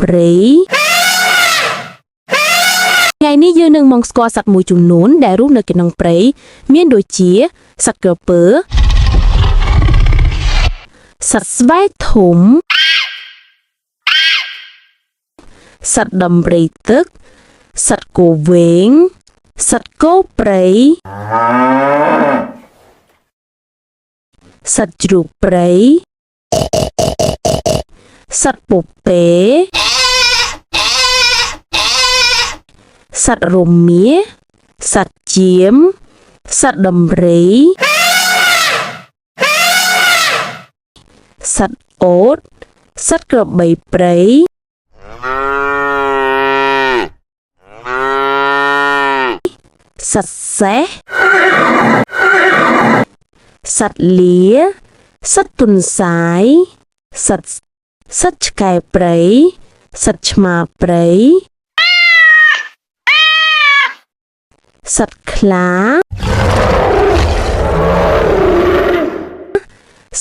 ព្រៃថ្ងៃនេះយើងនឹងមកស្គាល់សត្វមួយចំនួនដែលរស់នៅក្នុងព្រៃមានដូចជាសត្វក្រពើសត្វស្បែកធំសត្វដំរីទឹកសត្វគោវែងសត្វគោព្រៃសត្វជ្រូកព្រៃសត្វពពែសត្វរមៀសត្វជៀមសត្វដំរីសត្វអូតសត្វក្របីព្រៃសត្វសេះសត្វលាសត្វទុនសាយសត្វឆ្កែព្រៃសត្វឆ្មាព្រៃសត្វខ្លា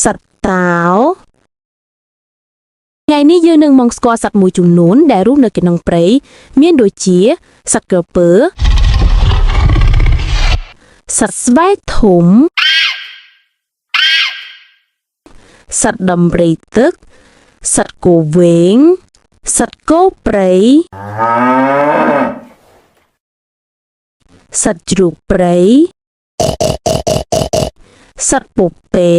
សត្វតោថ្ងៃនេះយើងនឹងមកស្គាល់សត្វមួយចំនួនដែលរស់នៅក្នុងព្រៃមានដូចជាសត្វក្រពើសត្វស្បែកធំសត្វដំរីទឹកសត្វគោវែងសត្វគោព្រៃសត្វជ្រូកព្រៃសត្វពពែ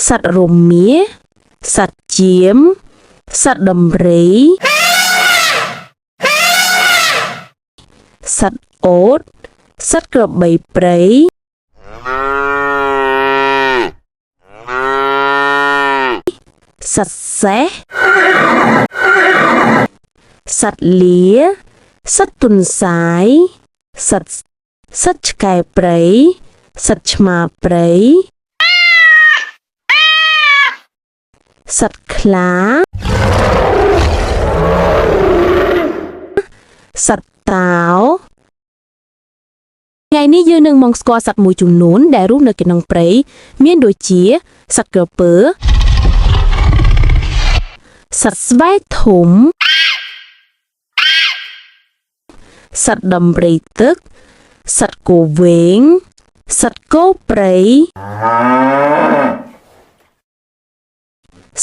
សត្វរមៀសត្វជៀមសត្វដំរីសត្វអូតសត្វក្របីព្រៃសត្វសេះសត្វលាសត្វទុនសាយសត្វឆ្កែព្រៃសត្វឆ្មាព្រៃសត្វខ្លាសត្វតោថ្ងៃនេះយើងនឹងមកស្គាល់សត្វមួយចំនួនដែលរស់នៅក្នុងព្រៃមានដូចជាសត្វក្រពើសត្វស្បែកធំសត្វដំរីទឹកសត្វគោវែងសត្វគោព្រៃ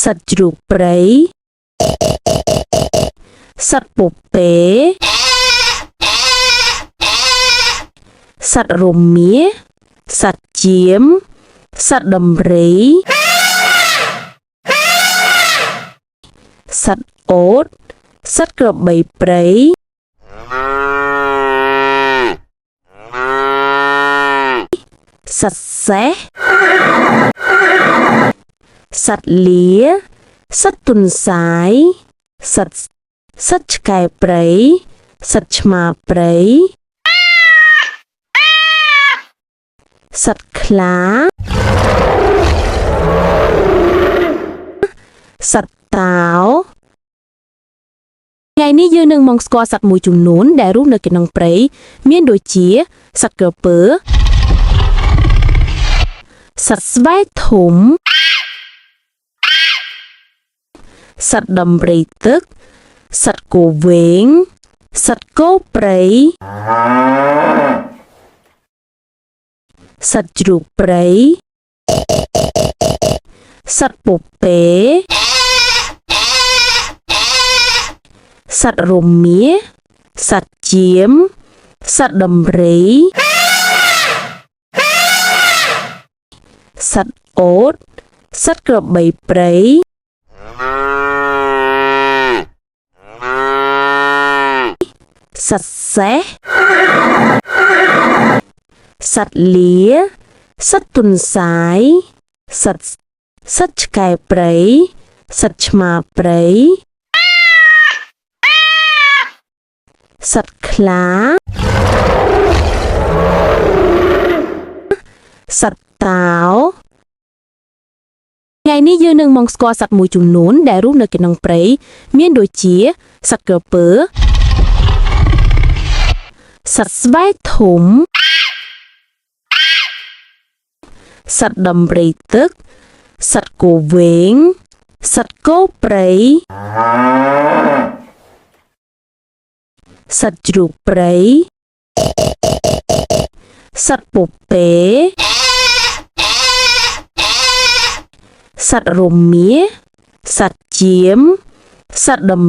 សត្វជ្រូកព្រៃសត្វពពែសត្វរមៀសត្វជៀមសត្វដំរីសត្វអូតសត្វក្របីព្រៃសត្វសេះសត្វលាសត្វទុនសាយសត្វឆ្កែព្រៃសត្វឆ្មាព្រៃសត្វខ្លាសត្វតោថ្ងៃនេះយើងនឹងមកស្គាល់សត្វមួយចំនួនដែលរស់នៅក្នុងព្រៃមានដូចជាសត្វក្រពើសត្វស្បែកធំសត្វដំរីទឹកសត្វគោវែងសត្វគោព្រៃសត្វជ្រូកព្រៃសត្វពពែសត្វរមៀសត្វជៀមសត្វដំរីសត្វអូតសត្វក្របីព្រៃសត្វសេះសត្វលាសត្វទុនសាយសត្វឆ្កែព្រៃសត្វឆ្មាព្រៃសត្វខ្លាសត្វតោថ្ងៃនេះយើងនឹងមកស្គាល់សត្វមួយចំនួនដែលរស់នៅក្នុងព្រៃមានដូចជាសត្វក្រពើសត្វស្បែកធំសត្វដំរីទឹកសត្វគោវែង សត្វគោព្រៃសត្វជ្រូកព្រៃសត្វពពែសត្វរមៀសត្វចៀមសត្វដំ